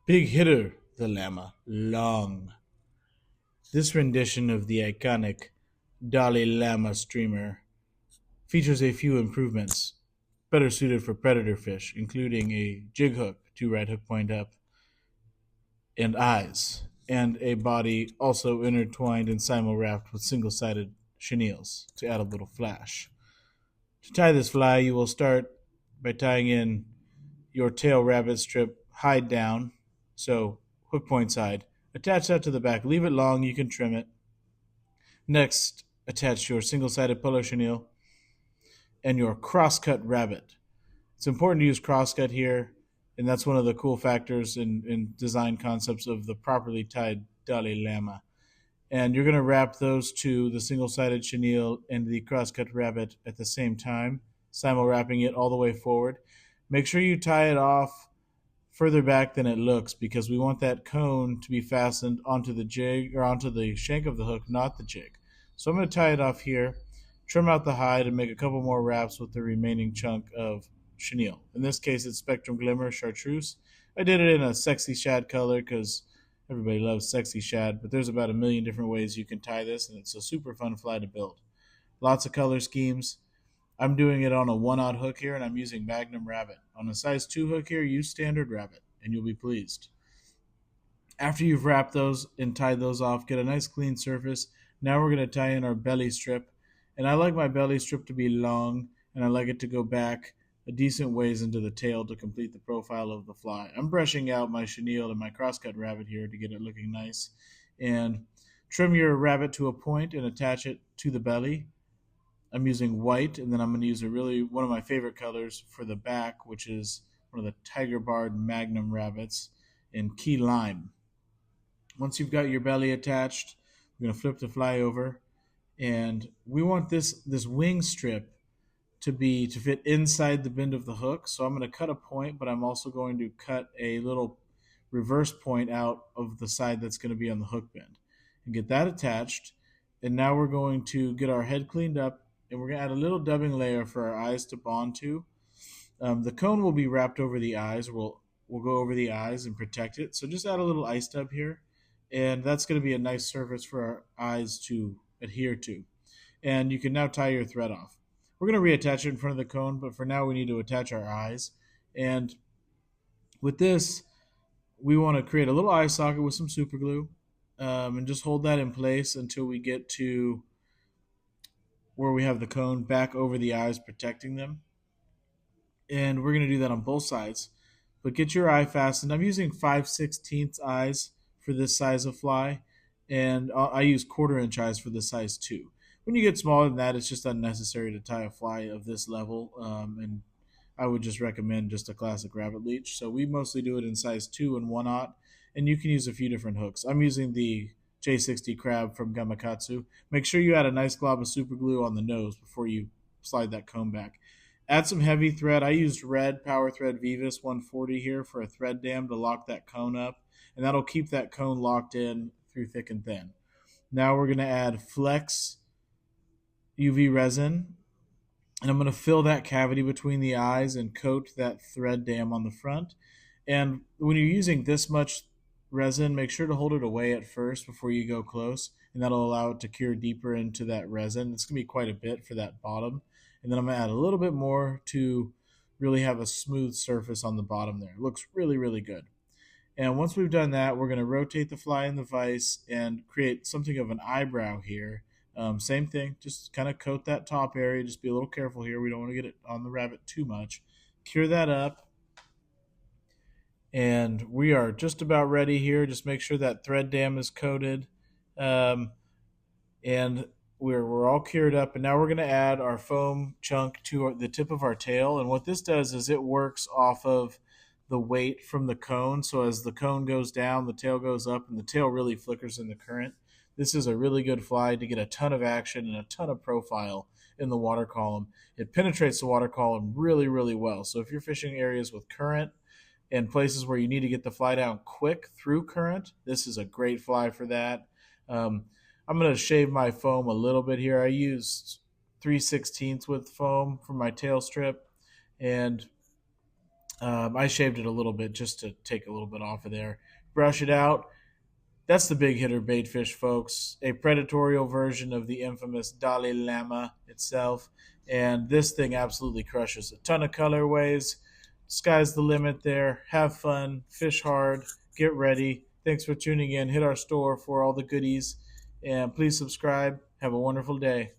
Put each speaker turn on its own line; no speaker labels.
Big Hitter the Lama, long. This rendition of the iconic Dolly Lama streamer features a few improvements better suited for predator fish, including a jig hook, two right hook point up, and eyes, and a body also intertwined and simul wrapped with single sided chenilles to add a little flash. To tie this fly, you will start by tying in your tail rabbit strip hide down, so hook point side. Attach that to the back. Leave it long, you can trim it. Next, attach your single sided polo chenille and your crosscut rabbit. It's important to use crosscut here, and that's one of the cool factors in design concepts of the properly tied Dalai Lama. And you're going to wrap those two, the single sided chenille and the crosscut rabbit, at the same time, simul wrapping it all the way forward. Make sure you tie it off further back than it looks because we want that cone to be fastened onto the jig or onto the shank of the hook, not the jig. So I'm going to tie it off here, trim out the hide, and make a couple more wraps with the remaining chunk of chenille. In this case, it's Spectrum Glimmer Chartreuse. I did it in a sexy shad color because everybody loves sexy shad, but there's about a million different ways you can tie this, and it's a super fun fly to build. Lots of color schemes. I'm doing it on a 1/0 hook here, and I'm using Magnum Rabbit. On a size 2 hook here, use Standard Rabbit, and you'll be pleased. After you've wrapped those and tied those off, get a nice clean surface. Now we're going to tie in our belly strip. And I like my belly strip to be long, and I like it to go back a decent ways into the tail to complete the profile of the fly. I'm brushing out my chenille and my crosscut rabbit here to get it looking nice. And trim your rabbit to a point and attach it to the belly. I'm using white, and then I'm going to use one of my favorite colors for the back, which is one of the Tiger Barred Magnum rabbits in key lime. Once you've got your belly attached, we're going to flip the fly over, and we want this wing strip to fit inside the bend of the hook. So I'm going to cut a point, but I'm also going to cut a little reverse point out of the side that's going to be on the hook bend and get that attached. And now we're going to get our head cleaned up, and we're going to add a little dubbing layer for our eyes to bond to. The cone will be wrapped over the eyes. We'll go over the eyes and protect it. So just add a little ice dub here, and that's going to be a nice surface for our eyes to adhere to. And you can now tie your thread off. We're going to reattach it in front of the cone, but for now we need to attach our eyes. And with this, we want to create a little eye socket with some super glue, and just hold that in place until we get to where we have the cone back over the eyes, protecting them. And we're going to do that on both sides. But get your eye fastened. I'm using 5/16 eyes for this size of fly, and I use 1/4 inch eyes for this size too. When you get smaller than that, it's just unnecessary to tie a fly of this level, and I would just recommend just a classic rabbit leech. So we mostly do it in size 2 and 1/0, and you can use a few different hooks. I'm using the J60 crab from Gamakatsu. Make sure you add a nice glob of super glue on the nose before you slide that comb back. Add some heavy thread. I used red Power Thread Vivus 140 here for a thread dam to lock that cone up, and that'll keep that cone locked in through thick and thin. Now we're going to add Flex UV resin, and I'm going to fill that cavity between the eyes and coat that thread dam on the front. And when you're using this much resin, make sure to hold it away at first before you go close, and that'll allow it to cure deeper into that resin. It's going to be quite a bit for that bottom. And then I'm going to add a little bit more to really have a smooth surface on the bottom there. It looks really, really good. And once we've done that, we're going to rotate the fly in the vise and create something of an eyebrow here. Same thing, just kind of coat that top area. Just be a little careful here. We don't want to get it on the rabbit too much. Cure that up. And we are just about ready here. Just make sure that thread dam is coated. And we're all cured up. And now we're going to add our foam chunk to the tip of our tail. And what this does is it works off of the weight from the cone. So as the cone goes down, the tail goes up, and the tail really flickers in the current. This is a really good fly to get a ton of action and a ton of profile in the water column. It penetrates the water column really, really well. So if you're fishing areas with current and places where you need to get the fly down quick through current, this is a great fly for that. I'm going to shave my foam a little bit here. I used 3/16 with foam for my tail strip, and I shaved it a little bit just to take a little bit off of there. Brush it out. That's the Big Hitter Baitfish, folks. A predatorial version of the infamous Dolly Lama itself. And this thing absolutely crushes a ton of colorways. Sky's the limit there. Have fun, fish hard, get ready. Thanks for tuning in. Hit our store for all the goodies. And please subscribe. Have a wonderful day.